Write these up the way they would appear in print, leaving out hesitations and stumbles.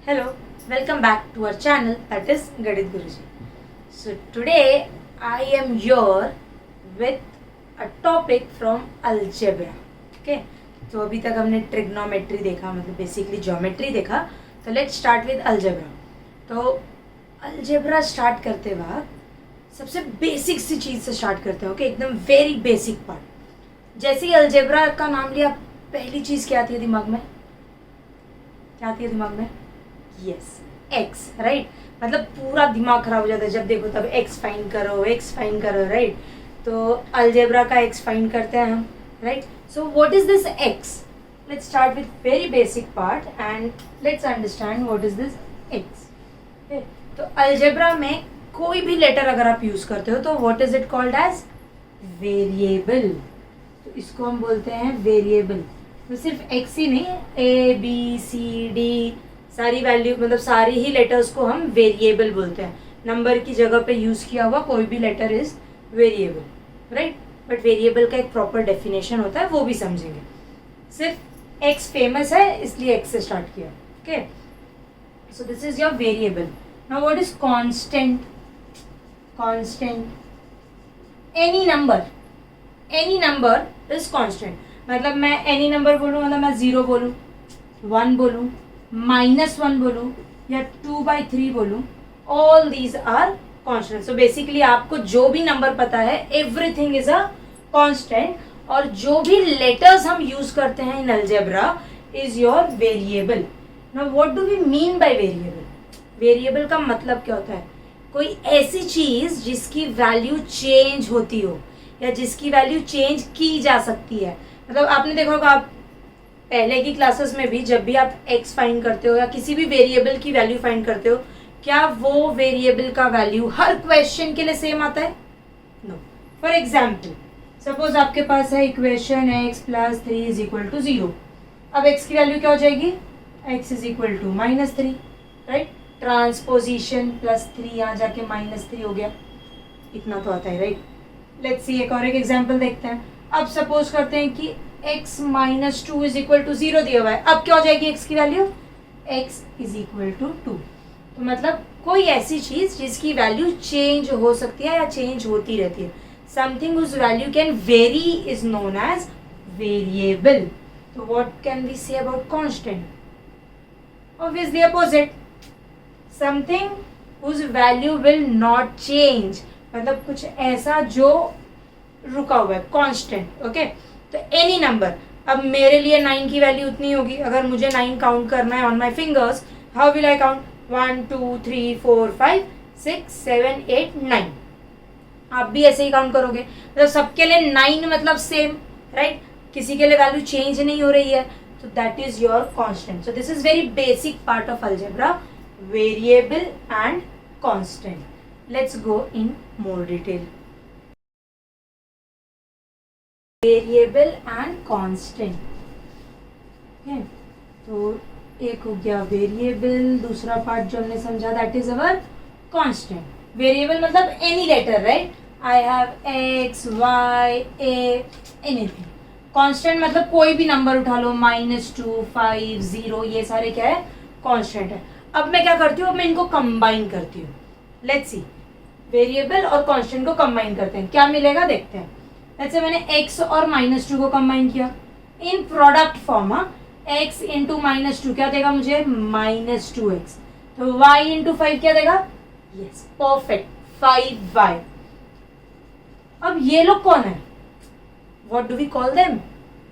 Hello, welcome back to our channel, that is Gadit Guruji. So today I am here with a topic from algebra. Okay, तो अभी तक हमने trigonometry देखा, मतलब basically geometry देखा. तो लेट्स स्टार्ट विद अलजेब्रा. तो algebra start करते वक्त सबसे बेसिक सी चीज़ से स्टार्ट करते हैं. ओके, एकदम वेरी बेसिक पार्ट. जैसे ही अलजेब्रा का नाम लिया, पहली चीज़ क्या आती है दिमाग में? क्या आती है दिमाग में? Yes, x, right. मतलब पूरा दिमाग खराब हो जाता है जब देखो तब एक्स फाइंड करो, राइट. तो अलजेब्रा का एक्स फाइंड करते हैं हम, right. So what is this x? Let's start with very basic part and let's understand what is this x. तो अलजेब्रा में कोई भी लेटर अगर आप यूज करते हो तो what is it called as? Variable. तो इसको हम बोलते हैं वेरिएबल. तो सिर्फ एक्स ही नहीं, ए बी सी डी सारी वैल्यू, मतलब सारे ही लेटर्स को हम वेरिएबल बोलते हैं. नंबर की जगह पे यूज किया हुआ कोई भी letter is variable, right. But variable का एक प्रॉपर डेफिनेशन होता है, वो भी समझेंगे. सिर्फ एक्स फेमस है इसलिए एक्स से स्टार्ट किया. Okay, so this is your variable. Now what is constant? Constant any number is constant. मतलब मैं एनी नंबर बोलूँ, मतलब मैं 0 बोलूँ, 1 बोलूँ, -1 बोलूँ या 2/3 बोलूँ, all these are constant. So basically आपको जो भी नंबर पता है, एवरीथिंग इज अ कॉन्स्टेंट. और जो भी लेटर्स हम यूज करते हैं in algebra is your variable. Now what do we mean by variable? Variable का मतलब क्या होता है? कोई ऐसी चीज जिसकी वैल्यू चेंज होती हो या जिसकी वैल्यू चेंज की जा सकती है. मतलब आपने देखा होगा, आप पहले की क्लासेस में भी जब भी आप x फाइंड करते हो या किसी भी वेरिएबल की वैल्यू फाइंड करते हो, क्या वो वेरिएबल का वैल्यू हर क्वेश्चन के लिए सेम आता है? नो. फॉर एग्जाम्पल, सपोज आपके पास है इक्वेशन x + 3 = 0. अब x की वैल्यू क्या हो जाएगी? x = -3, right. ट्रांसपोजिशन +3 यहाँ जाके -3 हो गया. इतना तो आता है, राइट. लेट्स सी एक और एक एग्जाम्पल देखते हैं. अब सपोज करते हैं कि x - 2 = 0 दिया हुआ है. अब क्या हो जाएगी x की वैल्यू? x = 2. तो मतलब कोई ऐसी चीज जिसकी वैल्यू चेंज हो सकती है या चेंज होती रहती है. Something whose value can vary is known as variable. तो what can we say about constant? Obviously opposite. Something whose value will not change, मतलब कुछ ऐसा जो रुका हुआ है, कांस्टेंट. ओके, तो एनी नंबर. अब मेरे लिए 9 की वैल्यू उतनी होगी. अगर मुझे 9 काउंट करना है on my fingers, how will I count? 1 2 3 4 5 6 7 8 9. आप भी ऐसे ही काउंट करोगे. मतलब सबके लिए 9 मतलब सेम, राइट. किसी के लिए वैल्यू चेंज नहीं हो रही है, तो that is your constant. So this is very basic part of algebra, variable and constant. Let's go in more detail. Variable and constant. तो एक हो गया वेरिएबल, दूसरा पार्ट जो हमने समझा that is our constant. Variable मतलब any letter, right. I have X Y A anything. Constant मतलब कोई भी नंबर उठा लो, -2 5 0, ये सारे क्या है? कांस्टेंट है. अब मैं क्या करती हूँ? अब मैं इनको कंबाइन करती हूँ. लेट्स सी, वेरिएबल और कांस्टेंट को कंबाइन करते हैं, क्या मिलेगा देखते हैं. जैसे मैंने x और -2 को कंबाइन किया इन प्रोडक्ट फॉर्म. x × -2 क्या देगा मुझे? -2x. तो y × 5 क्या देगा? Yes, perfect, 5y. अब ये लोग कौन है? What do we call them?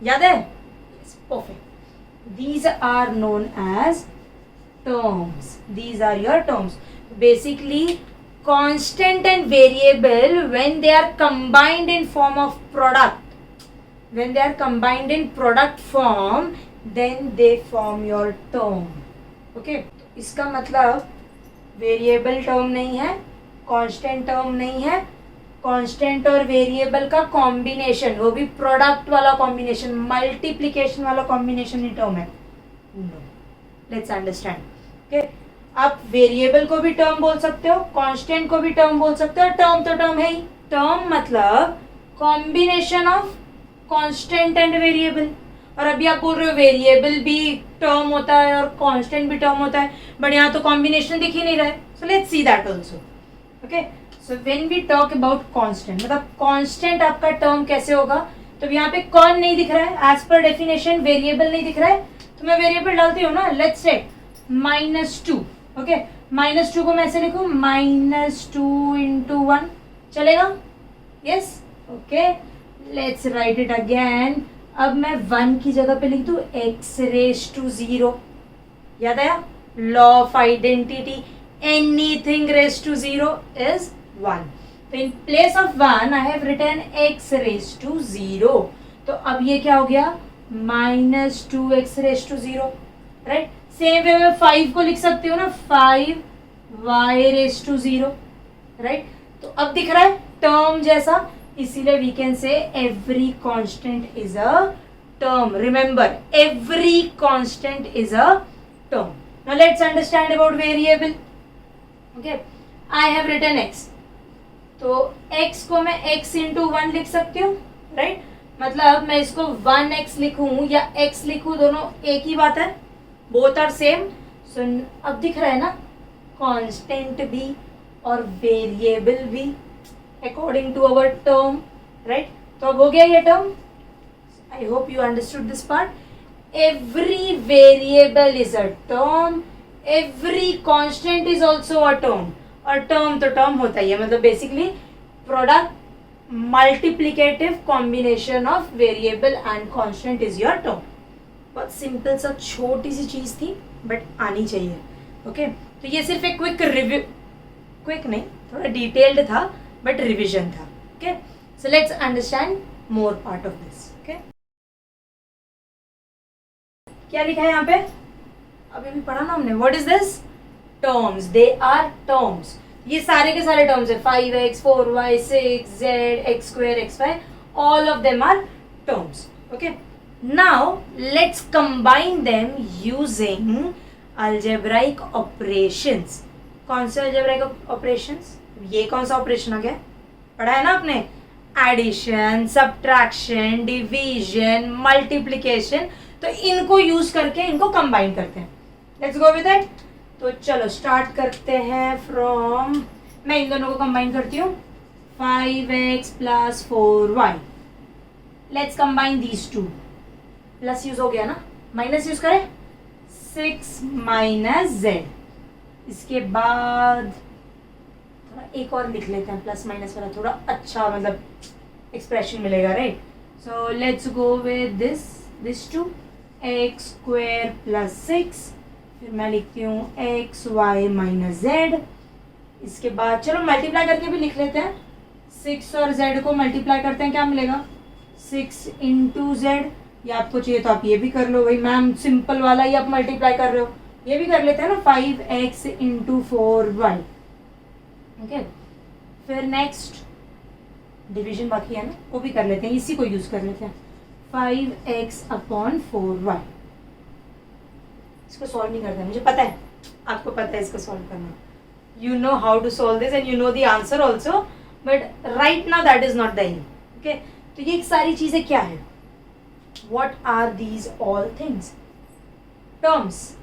याद है? Yes, perfect. These are known as terms. These are your terms. Basically constant and variable, when they are combined in form of product, when they are combined in product form, then they form your term. Okay, इसका मतलब variable term नहीं है, constant term नहीं है. Constant और variable का combination, वो भी प्रोडक्ट वाला कॉम्बिनेशन, मल्टीप्लीकेशन वाला कॉम्बिनेशन ही टर्म है. Let's understand. ओके, आप वेरिएबल को भी टर्म बोल सकते हो, कांस्टेंट को भी टर्म बोल सकते हो. टर्म तो टर्म है ही. टर्म मतलब combination of constant and variable. और अभी आप बोल रहे हो वेरिएबल भी टर्म होता है और कांस्टेंट भी टर्म होता है, बट यहाँ तो कॉम्बिनेशन दिख ही नहीं रहा है. So let's see that also. Okay, so when we talk about constant, मतलब कांस्टेंट आपका टर्म कैसे होगा. तो यहाँ पे कौन नहीं दिख रहा है, एज पर डेफिनेशन वेरिएबल नहीं दिख रहा है, तो मैं वेरिएबल डालती हूँ ना. Let's take -2. ओके, -2 को मैं ऐसे लिखूँ, -2 × 1 चलेगा. Yes, okay, let's write it again. अब मैं 1 की जगह पे लिख दूँ x⁻⁴. याद आया, law of identity, anything raise to 0 is 1. तो in place of 1 I have written x⁻⁴. तो अब ये क्या हो गया, -2x⁻⁴. राइट. सेम वे में 5 को लिख सकती हूँ ना, 5y⁻⁴. राइट. तो अब दिख रहा है टर्म जैसा, इसीलिए we can say every constant is a term. Remember, every constant is a term. Now let's understand about variable. Okay, I have written x. तो x को मैं x × 1 लिख सकती हूँ. राइट. मतलब मैं इसको 1x लिखूं या x लिखूं, दोनों एक ही बात है, बोथ आर सेम. सो अब दिख रहा है ना, कांस्टेंट भी और वेरिएबल भी according to our term. Right. तो अब हो गया ये term. I hope you understood this part. Every variable is a term, every constant is also a term. और टर्म तो टर्म होता ही है, मतलब basically product multiplicative combination of variable and constant is your term. बहुत simple सा छोटी सी चीज थी, बट आनी चाहिए. ओके, तो ये सिर्फ एक क्विक रिव्यू, क्विक नहीं, थोड़ा डिटेल्ड था, बट रिविजन था. Okay, so let's understand more part of this. Okay, क्या लिखा है यहाँ पे, अभी भी पढ़ा ना हमने. What is this, terms. They are terms. ये सारे के सारे टर्म्स है, 5x 4y 6z x² xy, all of them are terms. Okay, now let's combine them using algebraic operations. कौन से algebraic operations, ये कौन सा ऑपरेशन आ गया, पढ़ा है ना आपने, एडिशन, सब्ट्रैक्शन, डिवीजन, मल्टीप्लिकेशन. तो इनको यूज करके इनको कंबाइन करते हैं. Let's go with it. तो चलो स्टार्ट करते हैं फ्रॉम, मैं इन दोनों को कंबाइन करती हूँ, 5x + 4y. Let's combine these two. Plus use हो गया ना, माइनस यूज करें, 6 - z. इसके बाद थोड़ा एक और लिख लेते हैं, प्लस माइनस वाला, थोड़ा अच्छा मतलब एक्सप्रेशन मिलेगा. Right. So let's go with this two, x² + 6. फिर मैं लिखती हूँ xy - z. इसके बाद चलो मल्टीप्लाई करके भी लिख लेते हैं. 6 और z को मल्टीप्लाई करते हैं, क्या मिलेगा, 6 × z. या आपको चाहिए तो आप ये भी कर लो, भाई मैम सिंपल वाला ही आप मल्टीप्लाई कर रहे हो, ये भी कर लेते हैं ना, 5x × 4y. ओके, फिर नेक्स्ट डिवीजन बाकी है ना, वो भी कर लेते हैं, इसी को यूज कर लेते हैं, 5x/4y. इसको सॉल्व नहीं करता, मुझे पता है, आपको पता है इसको सॉल्व करना. You know how to solve this and you know the answer also, but right now that is not the aim. Okay, तो ये सारी चीजें क्या है, what are these all things, terms.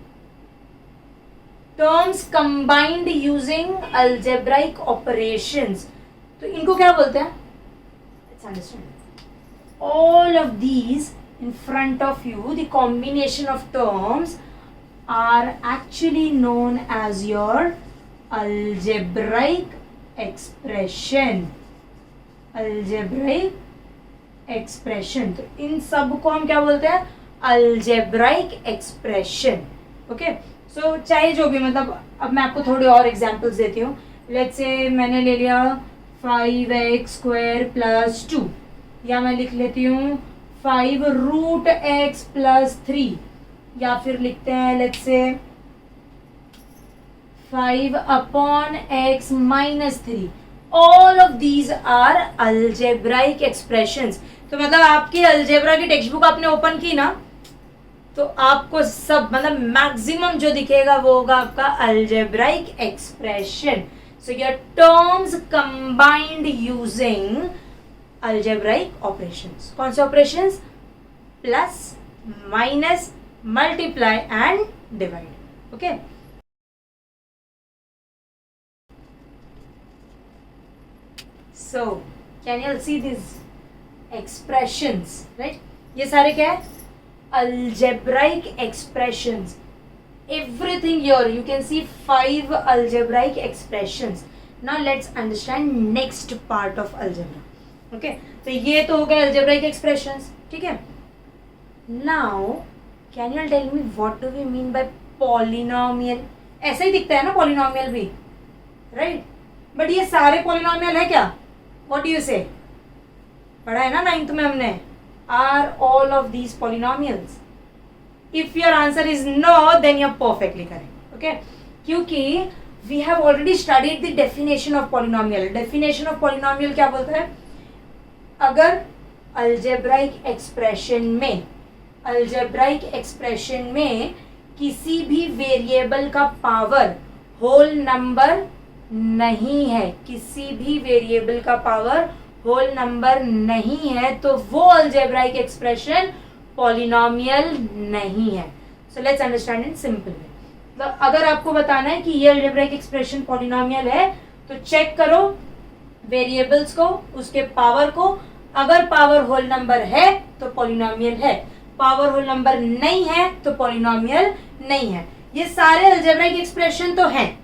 Terms combined using algebraic operations. तो इनको क्या बोलते हैं, let's understand. All of these in front of you, the combination of terms are actually known as your algebraic expression. algebraic expression. तो इन सब को हम क्या बोलते हैं, algebraic expression. ओके, सो चाहे जो भी, मतलब अब मैं आपको थोड़े और एग्जांपल्स देती हूँ. लेट्स से मैंने ले लिया 5x² + 2, या मैं लिख लेती हूँ 5√x + 3, या फिर लिखते हैं let's say 5/x - 3. All of these are algebraic expressions. तो मतलब आपकी अलजेब्रा की टेक्स्ट बुक आपने ओपन की ना, तो आपको सब मतलब मैक्सिमम जो दिखेगा वो होगा आपका algebraic expression. So your terms combined using algebraic operations. कौन से operations, plus minus, multiply and divide. Okay. So can you all see these expressions, right? ये सारे क्या है? Algebraic expressions. Everything here you can see 5 algebraic expressions. Now let's understand next part of algebra. Okay, तो ये तो हो गया algebraic expressions, ठीक है? Now can you tell me what do we mean by polynomial? ऐसा ही दिखता है ना polynomial भी, right? But ये सारे polynomial है क्या? What do you say? पढ़ा है ना 9th में हमने. Are all of these polynomials? If your answer is no, then you're perfectly correct. Okay? क्योंकि we have already studied the definition of polynomial. Definition of polynomial क्या बोलता है? अगर algebraic expression में किसी भी वेरिएबल का पावर होल नंबर नहीं है, किसी भी वेरिएबल का पावर होल नंबर नहीं है, तो वो अल्जेब्राइक एक्सप्रेशन पॉलिनोमियल नहीं है. So let's understand in simple way. मतलब अगर आपको बताना है कि ये अल्जेब्राइक एक्सप्रेशन पॉलिनोमियल है तो चेक करो वेरिएबल्स को, उसके पावर को. अगर पावर होल नंबर है तो पॉलिनोमियल है, पावर होल नंबर नहीं है तो पॉलिनोमियल नहीं है. ये सारे अल्जेब्राइक एक्सप्रेशन तो हैं.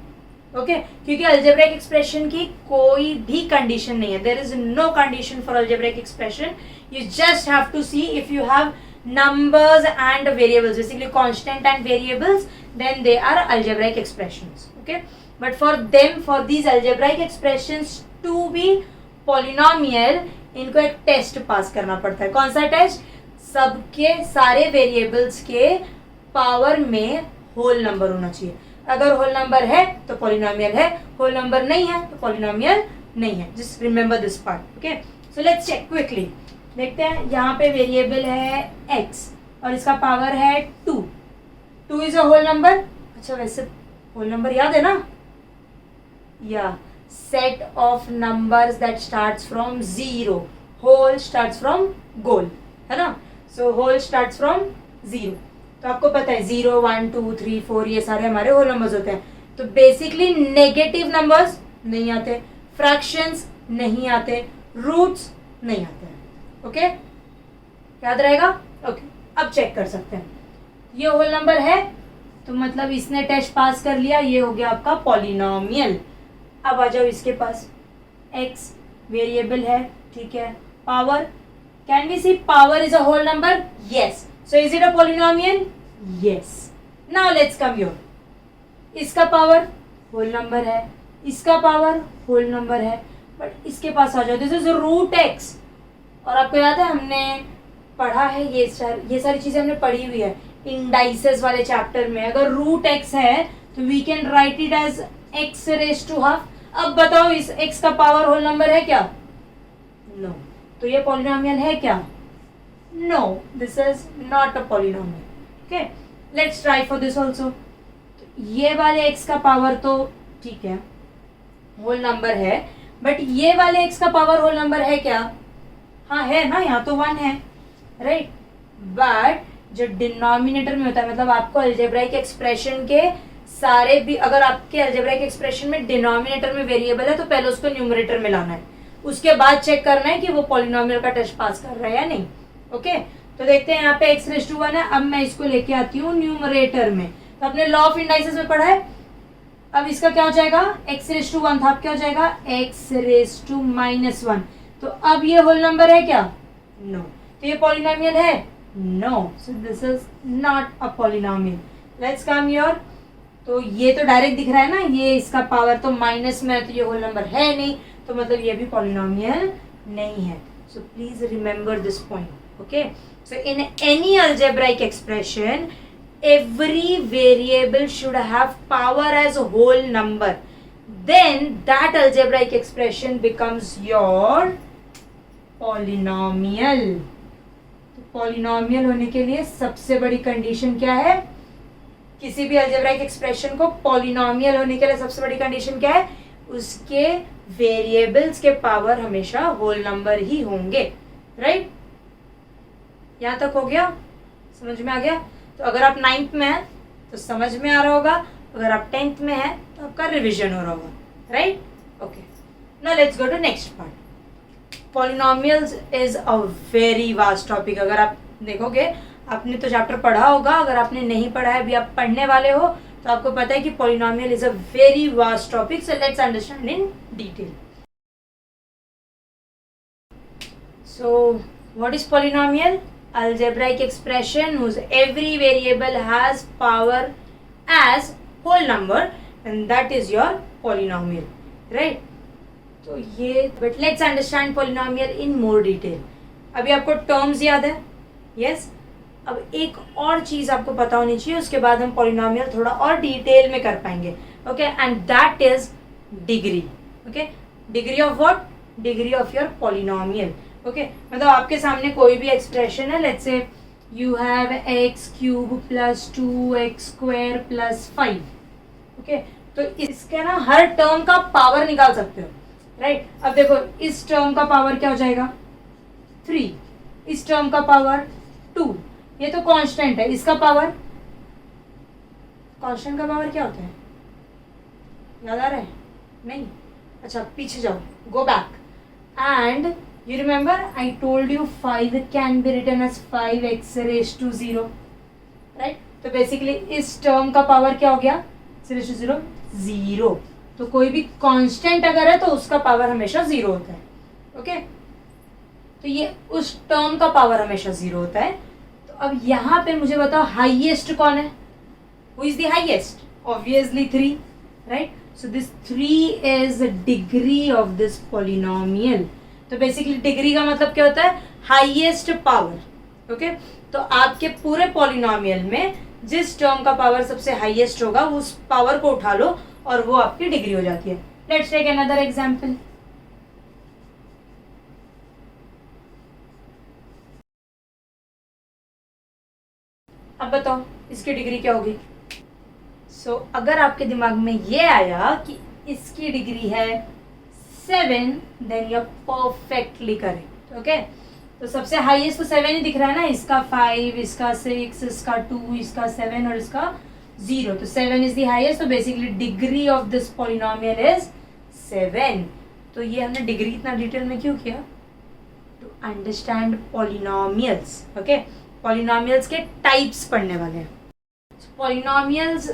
ओके, क्योंकि अल्जेब्राइक एक्सप्रेशन की कोई भी कंडीशन नहीं है. There is no condition for algebraic expression. You just have to see if you have numbers and variables, basically constant and variables, then they are algebraic expressions. Okay, but for them, for these algebraic expressions to be polynomial, इनको एक test pass करना पड़ता है. कौन सा test? सबके सारे variables के पावर में होल नंबर होना चाहिए. अगर होल नंबर है तो पॉलिनोमियल है, होल नंबर नहीं है तो पॉलिनोमियल नहीं है. Just remember this part. Okay, so let's check quickly. देखते हैं, यहाँ पे वेरिएबल है x और इसका पावर है 2. 2 इज अ होल नंबर. अच्छा, वैसे होल नंबर याद है ना? या set of numbers that starts from 0. Whole starts from गोल, है ना? So whole starts from 0. तो आपको पता है 0, 1, 2, 3, 4 ये सारे हमारे होल नंबर्स होते हैं. तो बेसिकली नेगेटिव नंबर्स नहीं आते, फ्रैक्शंस नहीं आते, रूट्स नहीं आते हैं. ओके, याद रहेगा? ओके, अब चेक कर सकते हैं. ये होल नंबर है तो मतलब इसने टेस्ट पास कर लिया, ये हो गया आपका पॉलिनोमियल. अब आ जाओ इसके पास. x वेरिएबल है, ठीक है. Power, can we see power is a whole number? Yes. So is it a polynomial? Yes. Now let's come your. इसका पावर होल नंबर है, इसका पावर होल नंबर है, बट इसके पास आ जाओ. This is root x. और आपको याद है हमने पढ़ा है, ये सारी चीजें हमने पढ़ी हुई है इंडाइसेस वाले चैप्टर में. अगर रूट x है तो we can write it as x raise to half. अब बताओ इस x का पावर होल नंबर है क्या? नो. तो ये पॉलिनोमियल है क्या? No, this is not a polynomial. Okay, let's try for this also. ये वाले x का पावर तो ठीक है होल नंबर है, बट ये वाले x का पावर होल नंबर है क्या? हाँ है ना, यहाँ तो 1 है, राइट. बट जो डिनोमिनेटर में होता है, मतलब आपको अल्जेब्राइक एक्सप्रेशन के सारे भी, अगर आपके अल्जेब्राइक एक्सप्रेशन में डिनोमिनेटर में वेरिएबल है तो पहले उसको न्यूमरेटर में लाना है, उसके बाद चेक करना है कि वो पॉलिनोमियल का टेस्ट पास कर रहा है या नहीं. ओके, तो देखते हैं यहाँ पे x⁻1 है. अब मैं इसको लेके आती हूँ न्यूमरेटर में. तो अपने लॉ ऑफ इंडाइसेस में पढ़ा है. अब इसका क्या हो जाएगा? x⁻1 था, अब क्या हो जाएगा? x⁻−1. तो अब ये होल नंबर है क्या? नो. तो ये पॉलिनोमियल है? No. So this is not a polynomial. Let's come your. तो ये तो डायरेक्ट दिख रहा है ना, ये इसका पावर तो माइनस में है, तो ये होल नंबर है नहीं, तो मतलब ये भी पॉलिनोमियल नहीं है. So please remember this point. Okay, so in any algebraic expression every variable should have power as a whole number. Then that algebraic expression becomes your polynomial. तो polynomial होने के लिए सबसे बड़ी कंडीशन क्या है? किसी भी algebraic expression को polynomial होने के लिए सबसे बड़ी कंडीशन क्या है? उसके variables के पावर हमेशा whole number ही होंगे, right? यहाँ तक हो गया? समझ में आ गया? तो अगर आप 9th में हैं तो समझ में आ रहा होगा, अगर आप 10th में हैं तो आपका रिविजन हो रहा होगा, right? Okay, now let's go to next part. Polynomials is a very vast topic. अगर आप देखोगे, आपने तो चैप्टर पढ़ा होगा, अगर आपने नहीं पढ़ा है अभी आप पढ़ने वाले हो, तो आपको पता है कि polynomial is a very vast topic. So let's understand in detail. So, what is polynomial? Algebraic expression whose every variable has power as whole number, and that is your polynomial, right? तो ये, but let's understand polynomial in more detail. अभी आपको terms याद है? Yes? अब एक और चीज आपको पता होनी चाहिए, उसके बाद हम polynomial थोड़ा और डिटेल में कर पाएंगे, okay? And that is degree, okay? Degree of what? Degree of your polynomial. Okay मतलब आपके सामने कोई भी एक्सप्रेशन है, let's say you have x cube plus 2x square plus 5, okay? तो इसके ना हर टर्म का पावर निकाल सकते हो, राइट? अब देखो, इस टर्म का पावर क्या हो जाएगा? 3, इस टर्म का पावर 2, ये तो कांस्टेंट है, इसका पावर, कांस्टेंट का पावर क्या होता है, याद आ रहा है? नहीं? अच्छा पीछे जाओ, go back, and you remember I told you 5 can be written as 5x raised to 0, right? तो बेसिकली इस टर्म का पावर क्या हो गया? raised to 0, 0। तो कोई भी कांस्टेंट अगर है तो उसका पावर हमेशा 0 होता है, ओके? तो ये उस टर्म का पावर हमेशा 0 होता है। तो अब यहाँ पे मुझे बताओ हाईएस्ट कौन है? Who is the highest? Obviously 3, right? So this 3 is the degree of this polynomial. तो बेसिकली डिग्री का मतलब क्या होता है? Highest power, okay? तो आपके पूरे पॉलिनोमियल में जिस टर्म का पावर सबसे हाईएस्ट होगा उस पावर को उठा लो और वो आपकी डिग्री हो जाती है। Let's take another example. अब बताओ इसकी डिग्री क्या होगी? सो अगर आपके दिमाग में ये आया कि इसकी डिग्री है 7, then you are perfectly correct, okay? तो सबसे हाईएस्ट तो 7 ही दिख रहा है ना, इसका 5, इसका 6, इसका 2, इसका 7 और इसका 0, तो 7 इज द हाईएस्ट। तो basically degree of this polynomial is 7। तो ये हमने डिग्री इतना डिटेल में क्यों किया? To understand polynomials, okay? Polynomials के टाइप्स पढ़ने वाले हैं। Polynomials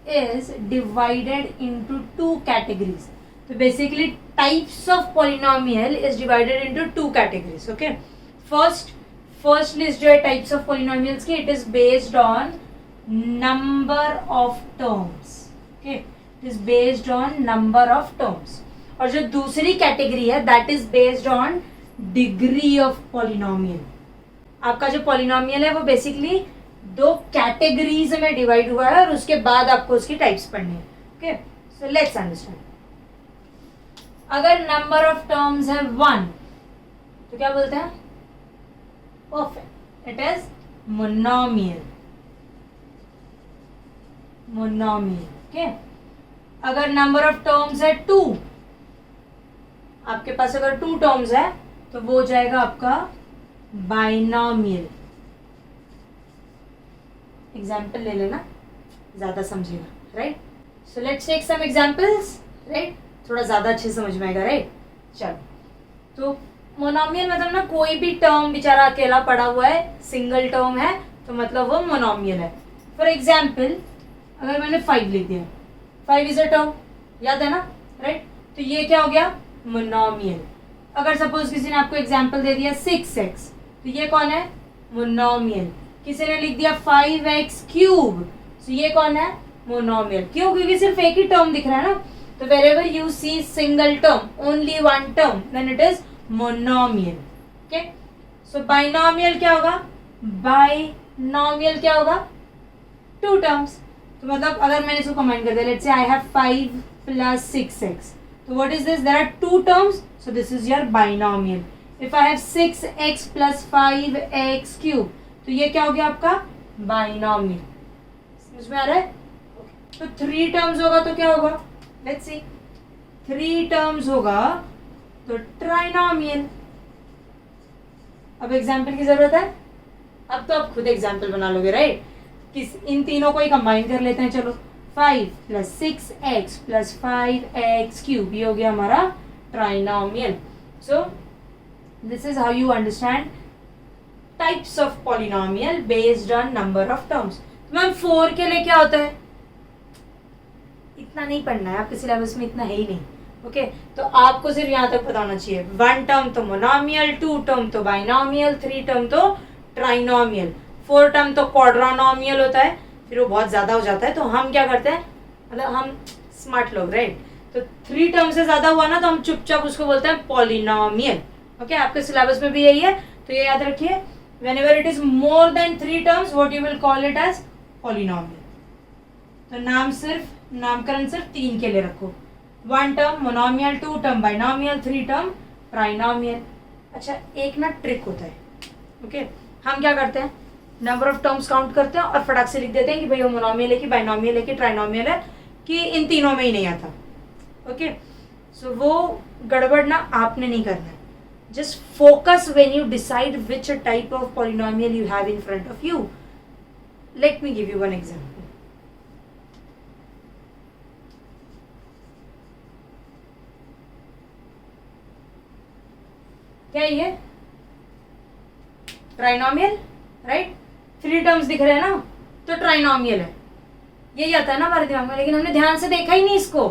is divided into 2 categories. So basically types of polynomial is divided into 2 categories, okay? First list जो है types of polynomials की, it is based on number of terms, okay? It is based on number of terms. और जो दूसरी category है that is based on degree of polynomial. आपका जो polynomial है वो basically 2 कैटेगरीज में डिवाइड हुआ है और उसके बाद आपको उसकी टाइप्स पढ़नी है, okay? So let's understand. अगर नंबर ऑफ टर्म्स है 1 तो क्या बोलते हैं? Perfect, it is monomial, monomial, okay? अगर नंबर ऑफ टर्म्स है 2, आपके पास अगर 2 टर्म्स है तो वो हो जाएगा आपका बाइनोमियल। एग्जाम्पल ले लेना, ज्यादा समझेगा, right? So let's take some examples, right? थोड़ा ज्यादा अच्छे समझ में आएगा, राइट? चलो, तो मोनोमियल मतलब ना कोई भी टर्म बेचारा अकेला पड़ा हुआ है, सिंगल टर्म है तो मतलब वो मोनोमियल है। फॉर एग्जाम्पल अगर मैंने 5 लिख दिया, 5 इज अ टर्म, याद है ना, राइट? तो ये क्या हो गया? मोनोमियल। अगर सपोज किसी ने आपको एग्जाम्पल दे दिया 6x, तो ये कौन है? मोनोमियल। किसी ने लिख दिया 5x क्यूब, तो ये कौन है? मोनोमियल। क्यों? क्योंकि सिर्फ एक ही टर्म दिख रहा है ना। तो wherever you see single term, only one term, then it is monomial, okay? So binomial क्या होगा? Binomial क्या होगा? 2 terms. तो मतलब अगर मैंने इसको कमेंट कर दिया, let's say I have 5 plus 6x, so what is this? There are 2 terms, so this is your binomial. If I have 6x plus 5x cube, तो ये क्या हो गया आपका? Binomial. समझ में आ रहा है? तो 3 terms होगा तो क्या होगा? Let's see. 3 terms होगा तो ट्राइनोमियल। अब एग्जाम्पल की जरूरत है? अब तो आप खुद एग्जाम्पल बना लोगे, राइट? किस इन तीनों को ही कंबाइन कर लेते हैं, चलो 5 + 6x + 5x³ ये हो गया हमारा trinomial. So this is how you understand types of polynomial based on number of terms. Ma'am 4 के लिए क्या होता है? इतना नहीं पढ़ना है, आपके सिलेबस में इतना है ही नहीं. ओके तो आपको सिर्फ यहाँ तक पता होना चाहिए. 1 टर्म तो मोनोमियल, 2 टर्म तो बाइनोमियल, 3 टर्म तो ट्राइनोमियल, 4 टर्म तो क्वाड्रानोमियल होता है. फिर वो बहुत ज्यादा हो जाता है तो हम क्या करते हैं, मतलब हम स्मार्ट लोग, राइट? तो 3 टर्म से ज्यादा हुआ ना तो हम चुपचाप उसको बोलते हैं पॉलिनोमियल. ओके आपके सिलेबस में भी यही है, तो ये याद रखिए. whenever it is more than 3 terms what you will call it as polynomial. तो नामकरण सिर्फ 3 के लिए रखो. 1 term monomial, 2 term binomial, 3 term trinomial. अच्छा एक ना ट्रिक होता है. ओके हम क्या करते हैं, नंबर ऑफ टर्म्स काउंट करते हैं और फटाक से लिख देते हैं कि भाई वो मोनोमियल है कि बाइनोमियल है कि ट्राइनोमियल है कि इन तीनों में ही नहीं आता. ओके सो वो गड़बड़ ना आपने नहीं करना है. Just focus when you decide which type of polynomial you have in front of you. Let me give you one example. क्या ये ट्राइनोमियल, राइट? 3 टर्म्स दिख रहे हैं ना तो ट्राइनोमियल है, यही आता है ना हमारे दिमाग में. लेकिन हमने ध्यान से देखा ही नहीं इसको.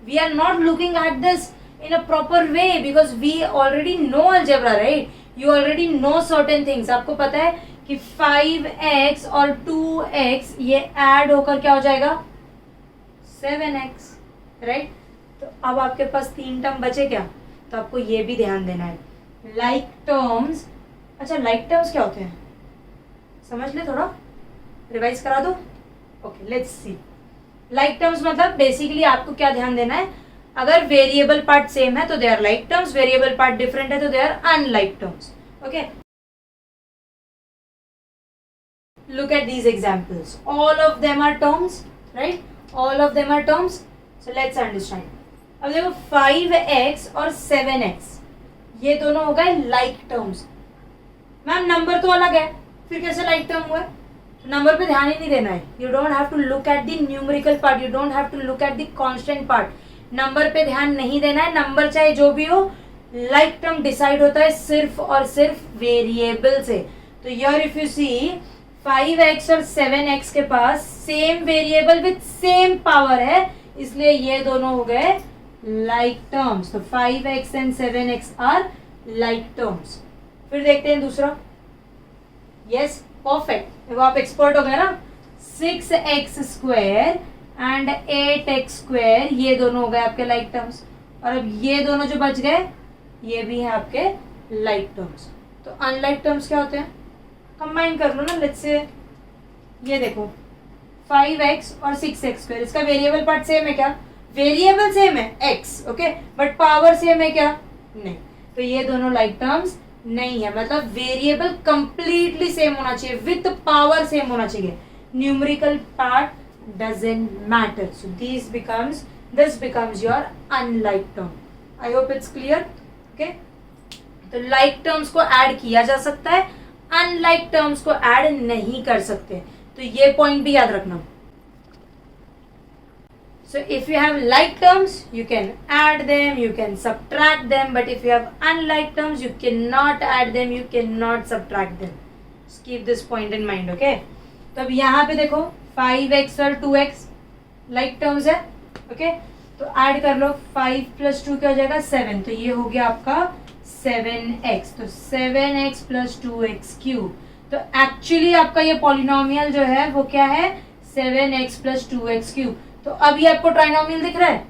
We are not looking at this in a proper way because we already know algebra, right? You already know certain things. आपको पता है कि 5x और 2x ये ऐड होकर क्या हो जाएगा 7x, राइट? तो अब आपके पास 3 टर्म बचे क्या, तो आपको ये भी ध्यान देना है. Like terms. अच्छा लाइक टर्म्स क्या होते हैं समझ ले, थोड़ा रिवाइज करा दो. Okay let's see. Like terms मतलब बेसिकली आपको क्या ध्यान देना है, अगर वेरिएबल पार्ट सेम है तो they are like terms, variable part different है तो they are unlike terms. Okay look at these examples, all of them are terms, right? all of them are terms. so let's understand. अब देखो 5x और 7x ये दोनों हो गए like terms. Ma'am number तो अलग है, फिर कैसे लाइक टर्म हुआ? नंबर पे ध्यान ही नहीं देना है. You don't have to look at the numerical part, you don't have to look at the constant part. Number पे ध्यान नहीं देना है. नंबर चाहे जो भी हो, लाइक टर्म डिसाइड होता है सिर्फ और सिर्फ वेरिएबल से. तो here if you see 5x और 7x के पास same variable with same power है, इसलिए ये दोनों हो गए लाइक टर्म्स. तो 5x and 7x are like terms. फिर देखते हैं दूसरा. यस परफेक्ट, देखो आप एक्सपर्ट हो गए ना. 6x² एंड 8x² ये दोनों हो गए आपके लाइक टर्म्स. और अब ये दोनों जो बच गए ये भी है आपके लाइक टर्म्स. तो अनलाइक टर्म्स क्या होते हैं, कंबाइन कर लो ना. लेट्स से ये देखो 5x और 6x², इसका वेरिएबल पार्ट सेम है क्या? वेरिएबल सेम है x, okay, but power same है क्या? नहीं. तो ये दोनों लाइक टर्म्स नहीं है. मतलब वेरिएबल कंप्लीटली सेम होना चाहिए, विथ पावर सेम होना चाहिए. Numerical part doesn't matter. So this becomes your unlike term. I hope it's clear. Okay. तो like terms को add किया जा सकता है, unlike terms को add नहीं कर सकते. तो ये point भी याद रखना. So if you have like terms, you can add them, you can subtract them. But if you have unlike terms, you cannot add them, you cannot subtract them. Just keep this point in mind. Okay. तो अब यहाँ पे देखो 5x और 2x like terms है. Okay तो add कर लो. 5 + 2 क्या हो जाएगा 7. तो ये हो गया आपका 7x. तो 7x + 2x³. तो एक्चुअली आपका ये पॉलिनोमियल जो है वो क्या है 7x + 2x³. तो अब ये आपको ट्राइनोमियल दिख रहा है.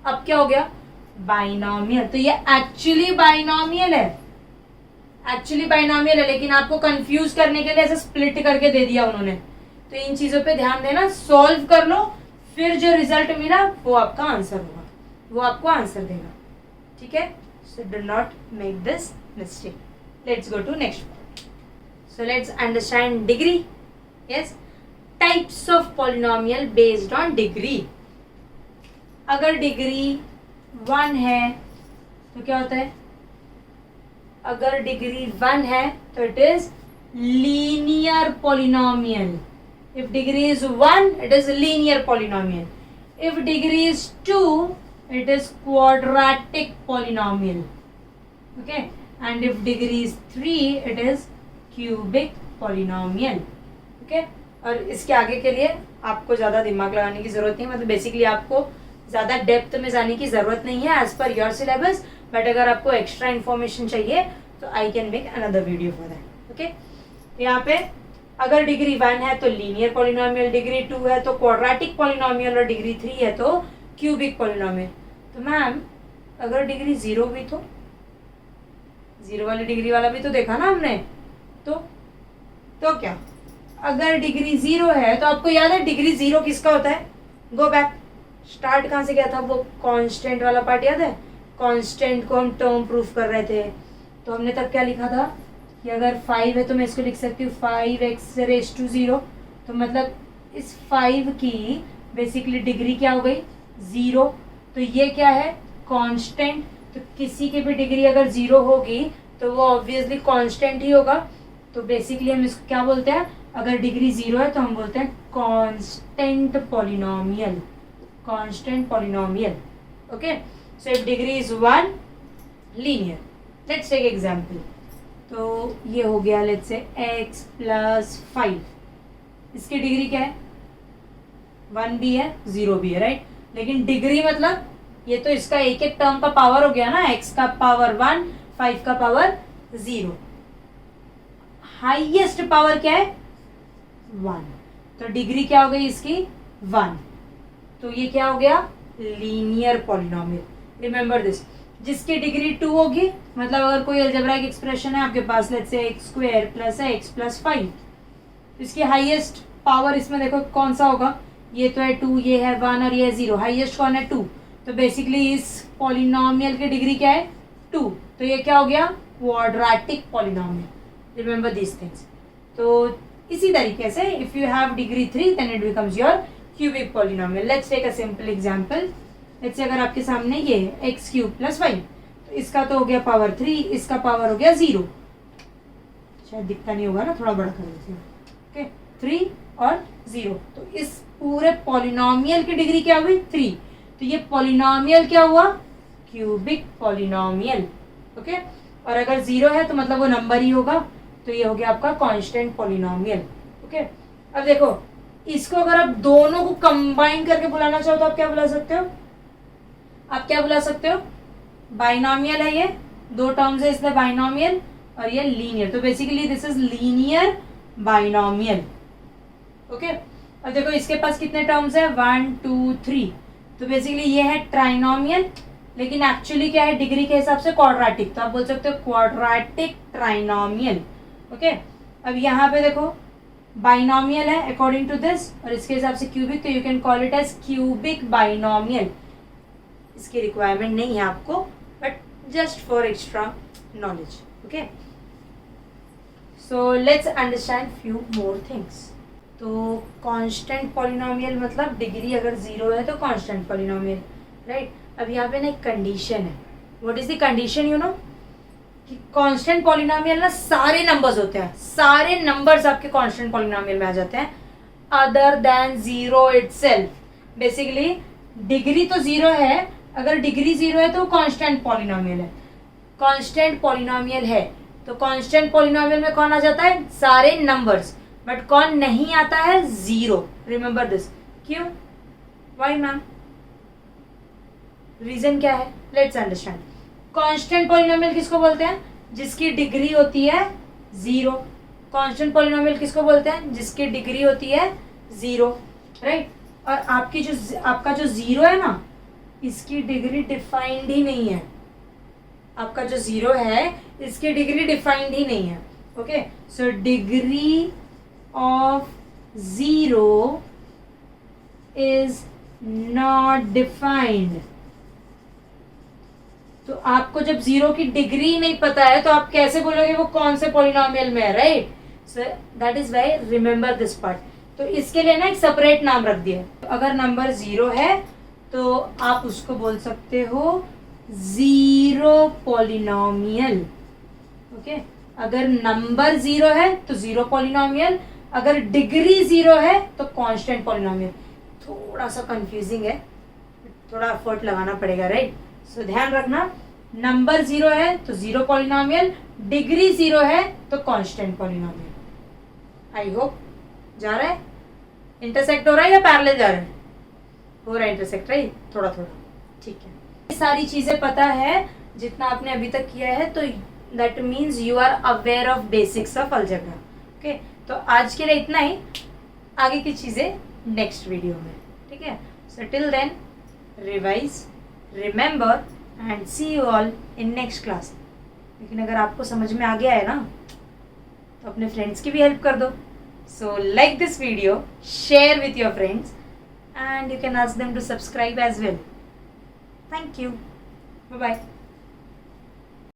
अब क्या हो गया बाइनोमियल. तो ये एक्चुअली बाइनोमियल है, लेकिन आपको कंफ्यूज करने के लिए ऐसे स्प्लिट करके दे दिया उन्होंने. तो इन चीजों पे ध्यान देना. सॉल्व कर लो, फिर जो रिजल्ट मिला वो आपका आंसर होगा, वो आपको आंसर देगा. ठीक है. So do not make this mistake. Let's go to next part. So let's understand degree. Yes types of polynomial based on degree. अगर डिग्री 1 है तो क्या होता है, अगर डिग्री 1 है तो it is linear polynomial. If degree is 1, it is linear polynomial. If degree is 2, it is quadratic polynomial. Okay, and if degree is 3, it is cubic polynomial. Okay, और इसके आगे के लिए आपको ज़्यादा दिमाग लगाने की ज़रूरत नहीं, मतलब बेसिकली आपको ज़्यादा डेप्थ में जाने की ज़रूरत नहीं है as per your syllabus. But अगर आपको एक्स्ट्रा इन्फॉर्मेशन चाहिए तो I can make another video for that. Okay, यहाँ पे अगर डिग्री 1 है तो लीनियर पॉलिनोमियल, डिग्री 2 है तो क्वाड्रेटिक पॉलिनोमियल और डिग्री 3 है तो क्यूबिक पॉलिनोमियल. तो मैम अगर डिग्री 0 हुई तो 0 वाली डिग्री वाला भी तो देखा ना हमने. तो क्या अगर डिग्री 0 है तो आपको याद है डिग्री 0 किसका होता है? गो बैक, स्टार्ट कहाँ से किया था? वो कांस्टेंट वाला पार्ट याद है? कांस्टेंट को हम टर्म प्रूफ कर रहे थे तो हमने तब क्या लिखा था कि अगर 5 है तो मैं इसको लिख सकती हूँ 5x रेज़ टू 0. तो मतलब इस 5 की बेसिकली डिग्री क्या हो गई? 0. तो ये क्या है? कांस्टेंट. तो किसी की भी डिग्री अगर 0 होगी तो वो ऑब्वियसली कांस्टेंट ही होगा. तो बेसिकली हम इसको क्या बोलते हैं? अगर डिग्री 0 है तो हम बोलते हैं constant polynomial. Constant polynomial. Okay, so if degree is 1, linear. Let's take example. तो ये हो गया लेट्स से x प्लस 5. इसकी डिग्री क्या है? 1 भी है 0 भी है, राइट. लेकिन डिग्री मतलब ये तो इसका एक एक टर्म का पावर हो गया ना. x का पावर 1, 5 का पावर 0. हाईएस्ट पावर क्या है? 1. तो डिग्री क्या हो गई इसकी? 1. तो ये क्या हो गया? Linear polynomial. Remember this. जिसकी डिग्री 2 होगी, मतलब अगर कोई अलजेब्राइक एक्सप्रेशन है आपके पास let's say x square plus x plus 5, इसकी हाईएस्ट पावर इसमें देखो कौन सा होगा? ये तो है 2, ये है 1 और ये है 0. हाईएस्ट कौन है? 2. तो बेसिकली इस पॉलिनोमियल की डिग्री क्या है? 2. तो ये क्या हो गया? Quadratic polynomial. Remember this things. तो इसी तरीके से if you have degree 3 then it becomes your cubic polynomial. Let's take a simple example. Let's say अगर आपके सामने ये है एक्स क्यूब प्लस 5, तो इसका तो हो गया पावर 3, इसका पावर हो गया 0. शायद दिखता नहीं होगा ना, थोड़ा बड़ा कर देते हैं. ओके, 3 और 0. तो इस पूरे पॉलिनोमियल की डिग्री क्या हुई? 3. तो ये पॉलिनोमियल क्या हुआ? Cubic polynomial. ओके, और अगर 0 है तो मतलब वो नंबर ही होगा. तो ये हो गया आपका कांस्टेंट पॉलिनोमियल. ओके, अब देखो इसको अगर आप दोनों को कंबाइन करके बुलाना चाहो तो आप क्या बुला सकते हो? आप क्या बुला सकते हो? बाइनोमियल है ये, 2 टर्म्स है इसलिए बाइनोमियल, और ये लीनियर. तो basically this is linear binomial. Okay, अब देखो इसके पास कितने टर्म्स है? 1 2 3. तो बेसिकली ये है ट्राइनोमियल, लेकिन एक्चुअली क्या है? डिग्री के हिसाब से क्वाड्रेटिक. तो आप बोल सकते हो क्वाड्रेटिक ट्राइनोमियल. ओके, अब यहाँ पे देखो बाइनोमियल है अकॉर्डिंग टू दिस, और इसके हिसाब से क्यूबिक, तो you can call it as cubic binomial. इसकी रिक्वायरमेंट नहीं है आपको, but just for extra knowledge. Okay, so let's understand few more things. तो कांस्टेंट पॉलिनोमियल मतलब डिग्री अगर 0 है तो कांस्टेंट पॉलिनोमियल, राइट. अब यहाँ पे ना एक कंडीशन है. What is the condition? You know कि कांस्टेंट पॉलिनोमियल ना सारे नंबर्स होते हैं, सारे नंबर्स आपके कांस्टेंट पॉलिनोमियल में आ जाते हैं other than 0 itself. Basically degree तो 0 है, अगर डिग्री 0 है तो कांस्टेंट पॉलिनोमियल है. कांस्टेंट पॉलिनोमियल है तो कांस्टेंट पॉलिनोमियल में कौन आ जाता है? सारे नंबर्स. बट कौन नहीं आता है? 0. Remember this. क्यों? Why ma'am? रीजन क्या है? Let's understand. कांस्टेंट पॉलिनोमियल किसको बोलते हैं? जिसकी डिग्री होती है 0. कांस्टेंट पॉलिनोमियल किसको बोलते हैं? जिसकी डिग्री होती है 0, राइट. और आपका जो 0 है ना, इसकी डिग्री डिफाइंड ही नहीं है. आपका जो 0 है इसकी डिग्री डिफाइंड ही नहीं है. Okay, so degree of 0 is not defined. तो आपको जब 0 की डिग्री नहीं पता है तो आप कैसे बोलोगे वो कौन से पॉलिनोमियल में है, right. So that is why remember this part. तो इसके लिए ना एक सेपरेट नाम रख दिया. अगर नंबर 0 है तो आप उसको बोल सकते हो 0 पॉलिनोमियल. ओके, अगर नंबर 0 है तो 0 पॉलिनोमियल, अगर डिग्री 0 है तो कांस्टेंट पॉलिनोमियल। थोड़ा सा कंफ्यूजिंग है, थोड़ा एफर्ट लगाना पड़ेगा, राइट। सो ध्यान रखना, नंबर 0 है तो 0 पॉलिनोमियल, डिग्री 0 है तो कांस्टेंट पॉलिनोमियल। आई होप जा रहा है, इंटरसेक्ट हो रहा है या पैरेलल जा रहा है? हो रहा है इंटरसेक्ट, राइट, थोड़ा थोड़ा, ठीक है। ये सारी चीजें पता है जितना आपने अभी तक किया है, तो that means you are aware of basics of algebra. Okay, तो आज के लिए इतना ही, आगे की चीजें नेक्स्ट वीडियो में, ठीक है। So till then revise, remember and see you all in next class. लेकिन अगर आपको समझ में आ गया है ना, तो अपने फ्रेंड्स की भी हेल्प कर दो। So like this video, share with your friends and you can ask them to subscribe as well. Thank you. Bye bye.